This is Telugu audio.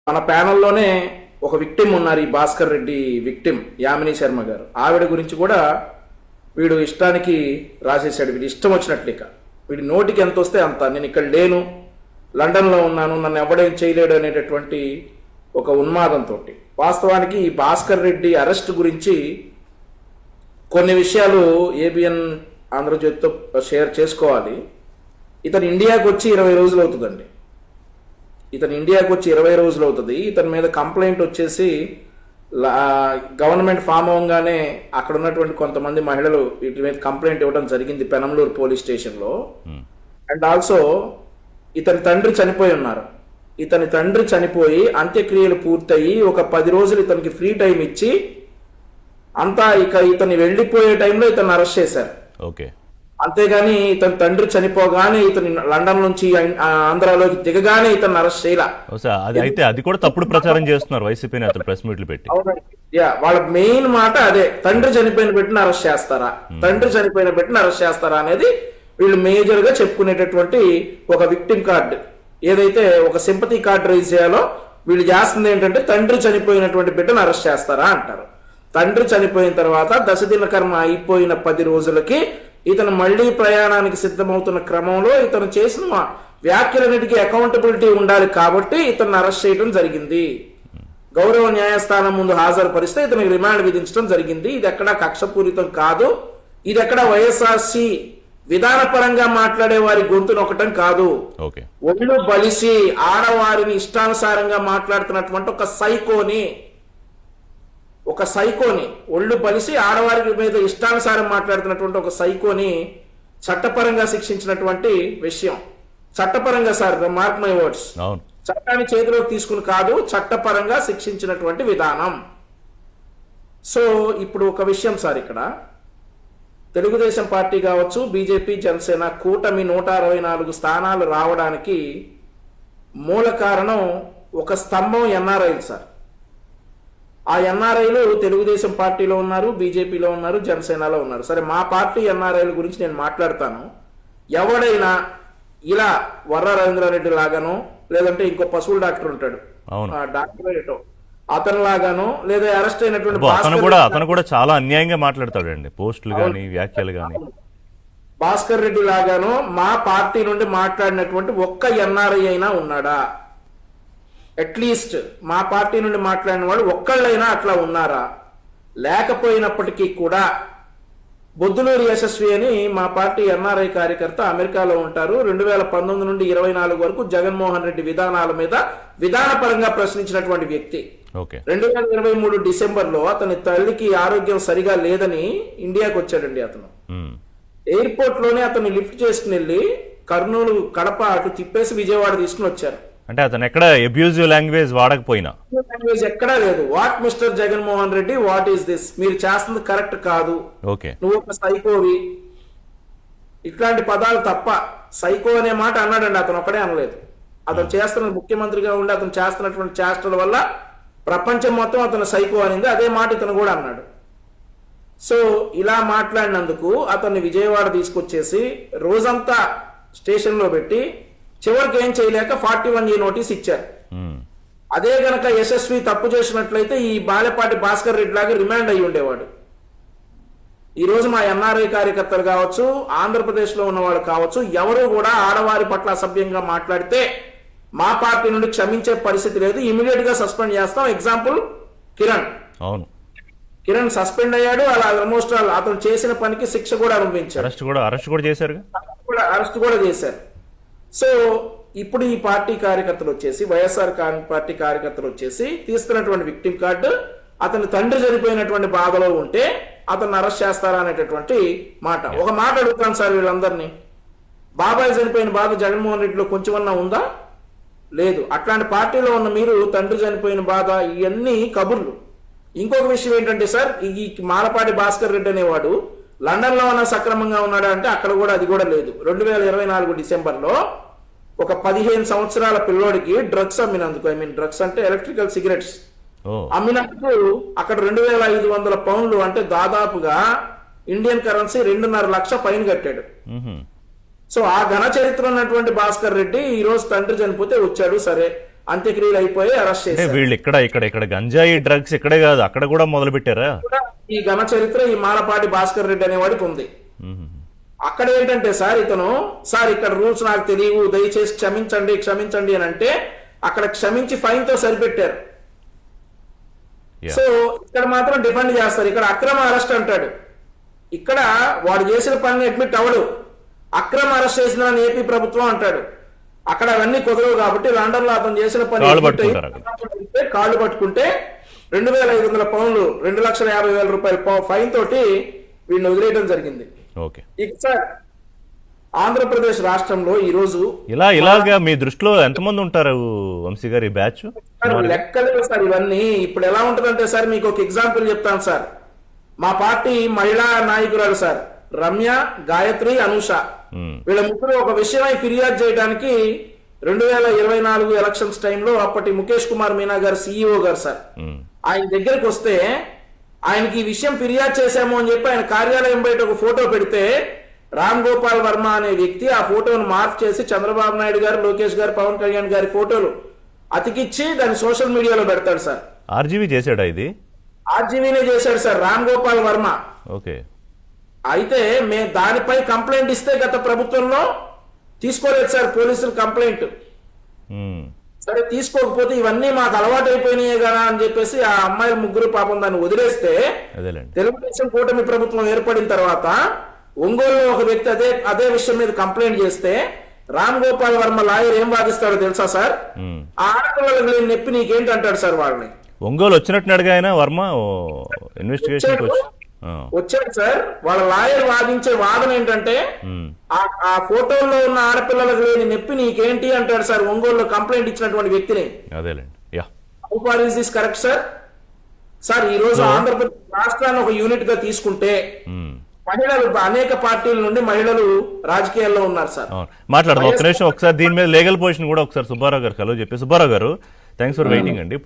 మన ప్యానెల్లోనే ఒక విక్టిమ్ ఉన్నారు, ఈ భాస్కర్ రెడ్డి విక్టిమ్ యామిని శర్మ గారు. ఆవిడ గురించి కూడా వీడు ఇష్టానికి రాసేసాడు, వీడు ఇష్టం వచ్చినట్లేక. వీడి నోటికి ఎంత వస్తే అంత, నేను ఇక్కడ లేను, లండన్లో ఉన్నాను, నన్ను ఎవడేం చేయలేడు అనేటటువంటి ఒక ఉన్మాదంతో. వాస్తవానికి ఈ భాస్కర్ రెడ్డి అరెస్ట్ గురించి కొన్ని విషయాలు ఏబిఎన్ ఆంధ్రజ్యోతితో షేర్ చేసుకోవాలి. ఇతను ఇండియాకి వచ్చి 20 రోజులు అవుతుందండి. ఇతను ఇండియాకి వచ్చి 20 రోజులు అవుతుంది. ఇతని మీద కంప్లైంట్ వచ్చేసి గవర్నమెంట్ ఫామ్ అవ్వగానే అక్కడ ఉన్నటువంటి కొంతమంది మహిళలు వీటి మీద కంప్లైంట్ ఇవ్వడం జరిగింది పెనంలూరు పోలీస్ స్టేషన్లో. అండ్ ఆల్సో ఇతని తండ్రి చనిపోయి ఉన్నారు. ఇతని తండ్రి చనిపోయి అంత్యక్రియలు పూర్తయి ఒక 10 రోజులు ఇతనికి ఫ్రీ టైం ఇచ్చి అంతా ఇక ఇతను వెళ్ళిపోయే టైంలో ఇతను అరెస్ట్ చేశారు. అంతేగాని ఇతని తండ్రి చనిపోగానే ఇతని లండన్ నుంచి ఆంధ్రాలోకి దిగగానే ఇతను అరెస్ట్ చేయాల. అయితే అది కూడా తప్పుడు ప్రచారం చేస్తున్నారు వైసీపీ నేతలు ప్రెస్ మీట్లు పెట్టి. వాళ్ళ మెయిన్ మాట అదే, తండ్రి చనిపోయిన పెట్టిన అరెస్ట్ చేస్తారా, తండ్రి చనిపోయిన పెట్టిన అరెస్ట్ చేస్తారా అనేది వీళ్ళు మేజర్ గా చెప్పుకునేటటువంటి ఒక విక్టిమ్ కార్డు, ఏదైతే ఒక సింపతి కార్డు రైజ్ చేయాలో వీళ్ళు చేస్తుంది ఏంటంటే తండ్రి చనిపోయినటువంటి బిడ్డను అరెస్ట్ చేస్తారా అంటారు. తండ్రి చనిపోయిన తర్వాత దశదిన కర్మ అయిపోయిన 10 రోజులకి ఇతను మళ్లీ ప్రయాణానికి సిద్ధమవుతున్న క్రమంలో ఇతను చేసిన వ్యాఖ్యలన్నిటికీ అకౌంటబిలిటీ ఉండాలి కాబట్టి ఇతను అరెస్ట్ చేయడం జరిగింది. గౌరవ న్యాయస్థానం ముందు హాజరుపరిస్తే ఇతనికి రిమాండ్ విధించడం జరిగింది. ఇది ఎక్కడా కక్షపూరితం కాదు, ఇది ఎక్కడా వైఎస్ఆర్సీ విధానపరంగా మాట్లాడే వారి గొంతు నొక్కటం కాదు. ఒళ్ళు బలిసి ఆడవారిని ఇష్టానుసారంగా మాట్లాడుతున్నటువంటి ఒక సైకోని ఒళ్ళు బలిసి ఆడవారి మీద ఇష్టానుసారం మాట్లాడుతున్నటువంటి ఒక సైకోని చట్టపరంగా శిక్షించినటువంటి విషయం. చట్టపరంగా సార్, మార్క్ మై వర్డ్స్, చట్టాన్ని చేతిలోకి తీసుకుని కాదు, చట్టపరంగా శిక్షించినటువంటి విధానం. సో ఇప్పుడు ఒక విషయం సార్, ఇక్కడ తెలుగుదేశం పార్టీ కావచ్చు, బీజేపీ, జనసేన కూటమి 164 స్థానాలు రావడానికి మూల కారణం ఒక స్తంభం ఎన్ఆర్ఐలు సార్. ఆ ఎన్ఆర్ఐలు తెలుగుదేశం పార్టీలో ఉన్నారు, బీజేపీలో ఉన్నారు, జనసేనలో ఉన్నారు. సరే, మా పార్టీ ఎన్ఆర్ఐల గురించి నేను మాట్లాడతాను. ఎవడైనా ఇలా వర్ర రవీంద్రారెడ్డి లాగానో, లేదంటే ఇంకో పశువుల డాక్టర్ ఉంటాడు, డాక్టర్ ఏటో అతను లాగానో, లేదా అరెస్ట్ అయినటువంటి అతను కూడా చాలా అన్యాయంగా మాట్లాడతాడండి, పోస్టులు గానీ వ్యాఖ్యలు గానీ. భాస్కర్ రెడ్డి లాగానో మా పార్టీ నుండి మాట్లాడినటువంటి ఒక్క ఎన్ఆర్ఐ అయినా ఉన్నాడా? అట్లీస్ట్ మా పార్టీ నుండి మాట్లాడిన వాళ్ళు ఒక్కళ్ళైనా అట్లా ఉన్నారా? లేకపోయినప్పటికీ కూడా బొద్దులూరి యశస్వి అని మా పార్టీ ఎన్ఆర్ఐ కార్యకర్త అమెరికాలో ఉంటారు. 2019 నుండి 24 వరకు జగన్మోహన్ రెడ్డి విధానాల మీద విధానపరంగా ప్రశ్నించినటువంటి వ్యక్తి. 2023 డిసెంబర్లో అతని తల్లికి ఆరోగ్యం సరిగా లేదని ఇండియాకి వచ్చాడండి. అతను ఎయిర్పోర్ట్ లోనే అతను లిఫ్ట్ చేసుకుని వెళ్ళి కర్నూలు, కడప అటు తిప్పేసి విజయవాడ తీసుకుని వచ్చారు. అంటే అతను ఎక్కడ అబ్యూజివ్ లాంగ్వేజ్ వాడకపోయినా, లాంగ్వేజ్ ఎక్కడా లేదు. What mister Jaganmohan Reddy, what is this, మీరు చేస్తుంది కరెక్ట్ కాదు, నువ్వు ఒక సైకోవి, ఇట్లాంటి పదాలు తప్ప సైకో అనే మాట అన్నాడండి. అతను ఒక్కడే అనలేదు. అతను చేస్తున్న ముఖ్యమంత్రిగా ఉండి అతను చేస్తున్నటువంటి చేష్టల వల్ల ప్రపంచం మొత్తం అతను సైకో అనింది. అదే మాట ఇతను కూడా అన్నాడు. సో ఇలా మాట్లాడినందుకు అతన్ని విజయవాడ తీసుకొచ్చేసి రోజంతా స్టేషన్ లో పెట్టి చివరికి ఏం చేయలేక 41A నోటీస్ ఇచ్చారు. అదే గనక యశస్వి తప్పు చేసినట్లయితే ఈ బాలెపాటి భాస్కర్ రెడ్డి లాగా రిమాండ్ అయ్యి ఉండేవాడు. ఈ రోజు మా ఎన్ఆర్ఐ కార్యకర్తలు కావచ్చు, ఆంధ్రప్రదేశ్ లో ఉన్న వాళ్ళు కావచ్చు, ఎవరు కూడా ఆడవారి పట్ల అసభ్యంగా మాట్లాడితే మా పార్టీ నుండి క్షమించే పరిస్థితి లేదు. ఇమీడియట్ గా సస్పెండ్ చేస్తాం. ఎగ్జాంపుల్ కిరణ్ సస్పెండ్ అయ్యాడు. అలా ఆల్మోస్ట్ అతను చేసిన పనికి శిక్ష కూడా అనుభవించారు, అరెస్ట్ కూడా చేశారు. సో ఇప్పుడు ఈ పార్టీ కార్యకర్తలు వచ్చేసి, వైఎస్ఆర్ పార్టీ కార్యకర్తలు వచ్చేసి తీస్తున్నటువంటి విక్టిమ్ కార్డు, అతని తండ్రి చనిపోయినటువంటి బాధలో ఉంటే అతన్ని అరెస్ట్ చేస్తారా అనేటటువంటి మాట. ఒక మాట అడుగుతాను సార్ వీళ్ళందరినీ, బాబాయ్ చనిపోయిన బాధ జగన్మోహన్ రెడ్డిలో కొంచెమన్నా ఉందా? లేదు. అట్లాంటి పార్టీలో ఉన్న మీరు తండ్రి చనిపోయిన బాధ, ఇవన్నీ కబుర్లు. ఇంకొక విషయం ఏంటంటే సార్, ఈ మాలపాటి భాస్కర్ రెడ్డి అనేవాడు లండన్ లో ఉన్న సక్రమంగా ఉన్నాడా అంటే అక్కడ కూడా అది కూడా లేదు. 2024 డిసెంబర్లో ఒక 15 సంవత్సరాల పిల్లోడికి డ్రగ్స్ అమ్మినందుకు, డ్రగ్స్ అంటే ఎలక్ట్రికల్ సిగరెట్స్ అమ్మినందుకు అక్కడ 2500 పౌండ్లు అంటే దాదాపుగా ఇండియన్ కరెన్సీ 2.5 లక్ష ఫైన్ కట్టాడు. సో ఆ ఘన చరిత్ర ఉన్నటువంటి భాస్కర్ రెడ్డి ఈ రోజు తండ్రి చనిపోతే వచ్చాడు. సరే, అంత్యక్రియలు అయిపోయి అరెస్ట్ అంటే చేశారు. వీళ్ళు ఇక్కడ గంజాయి డ్రగ్స్ ఇక్కడే కాదు అక్కడ కూడా మొదలు పెట్టారా? ఈ ఘన చరిత్ర ఈ మాలపాటి భాస్కర్ రెడ్డి అనేవాడికి ఉంది. అక్కడ ఏంటంటే సార్ ఇతను సార్ ఇక్కడ రూల్స్ నాకు తెలియవు దయచేసి క్షమించండి అని అంటే అక్కడ క్షమించి ఫైన్ తో సరిపెట్టారు. సో ఇక్కడ మాత్రం డిఫెండ్ చేస్తారు. ఇక్కడ అక్రమ అరెస్ట్ అంటాడు. ఇక్కడ వాడు చేసిన పనిని అడ్మిట్ అవ్వడు. అక్రమ అరెస్ట్ చేసిన ఏపీ ప్రభుత్వం అంటాడు. అక్కడ అవన్నీ కుదరవు కాబట్టి లండన్ లో అతను చేసిన పని కాళ్ళు పట్టుకుంటే 2,500 పౌండ్లు 2,50,000 రూపాయల ఫైన్ తోటి వీడిని వదిలేయడం జరిగింది. ఇక సార్ ఆంధ్రప్రదేశ్ రాష్ట్రంలో ఈ రోజు ఇలాగా మీ దృష్టిలో ఎంతమంది ఉంటారు వంశీ గారు ఈ బ్యాచ్? లెక్కలేదు సార్ ఇవన్నీ. ఇప్పుడు ఎలా ఉంటుందంటే సార్ మీకు ఒక ఎగ్జాంపుల్ చెప్తాను సార్. మా పార్టీ మహిళా నాయకురాలు సార్ రమ్య, గాయత్రి, అనూష వీళ్ళ ముగ్గురు ఒక విషయమై ఫిర్యాదు చేయడానికి 2024 ఎలక్షన్స్ టైంలో అప్పటి ముఖేష్ కుమార్ మీనా గారు CEO గారు సార్ ఆయన దగ్గరికి వస్తే ఆయనకి ఈ విషయం ఫిర్యాదు చేశాము అని చెప్పి ఆయన కార్యాలయం బయట ఒక ఫోటో పెడితే రామ్ గోపాల్ వర్మ అనే వ్యక్తి ఆ ఫోటోను మార్పు చేసి చంద్రబాబు నాయుడు గారు, లోకేష్ గారు, పవన్ కళ్యాణ్ గారి ఫోటోలు అతికిచ్చి దాన్ని సోషల్ మీడియాలో పెడతాడు సార్. ఆర్జీవీ చేశాడా ఇది? ఆర్జీవీనే చేశాడు సార్ రామ్ గోపాల్ వర్మ. ఓకే. అయితే మేము దానిపై కంప్లైంట్ ఇస్తే గత ప్రభుత్వంలో తీసుకోలేదు సార్ పోలీసులు కంప్లైంట్. సరే తీసుకోకపోతే ఇవన్నీ మాకు అలవాటు అయిపోయినాయి కదా అని చెప్పేసి ఆ అమ్మాయిల ముగ్గురు పాపం దాన్ని వదిలేస్తే తెలుగుదేశం కూటమి ప్రభుత్వం ఏర్పడిన తర్వాత ఒంగోలులో ఒక వ్యక్తి అదే విషయం మీద కంప్లైంట్ చేస్తే రామ్ గోపాల్ వర్మ లాయర్ ఏం వాదిస్తాడో తెలుసా సార్? ఆ ఆడపిల్లలకు లేని నొప్పి నీకేంటి అంటాడు సార్ వాళ్ళని. ఒంగోలు వచ్చినట్టుగా ఆయన వర్మ ఇన్వెస్టిగేషన్ వచ్చాడు సార్. వాళ్ళ లాయర్ వాదించే వాదన ఏంటంటే ఆ ఫోటోల్లో ఉన్న ఆడపిల్లలకు లేని నొప్పి నీకేంటి అంటాడు సార్ ఒంగోలులో కంప్లైంట్ ఇచ్చినటువంటి వ్యక్తిని. How far is this correct sir? Sir ఈ రోజు ఆంధ్రప్రదేశ్ రాష్ట్రాన్ని ఒక యూనిట్ గా తీసుకుంటే మహిళలు అనేక పార్టీల నుండి మహిళలు రాజకీయాల్లో ఉన్నారు సార్. మాట్లాడదాం ఒక్క నిమిషం. ఒకసారి దీని మీద లీగల్ పొజిషన్ కూడా ఒకసారి సుబ్బారావు గారు హలో చెప్పి. సుబ్బారావు గారు థ్యాంక్స్ ఫర్ వెయిటింగ్ అండి.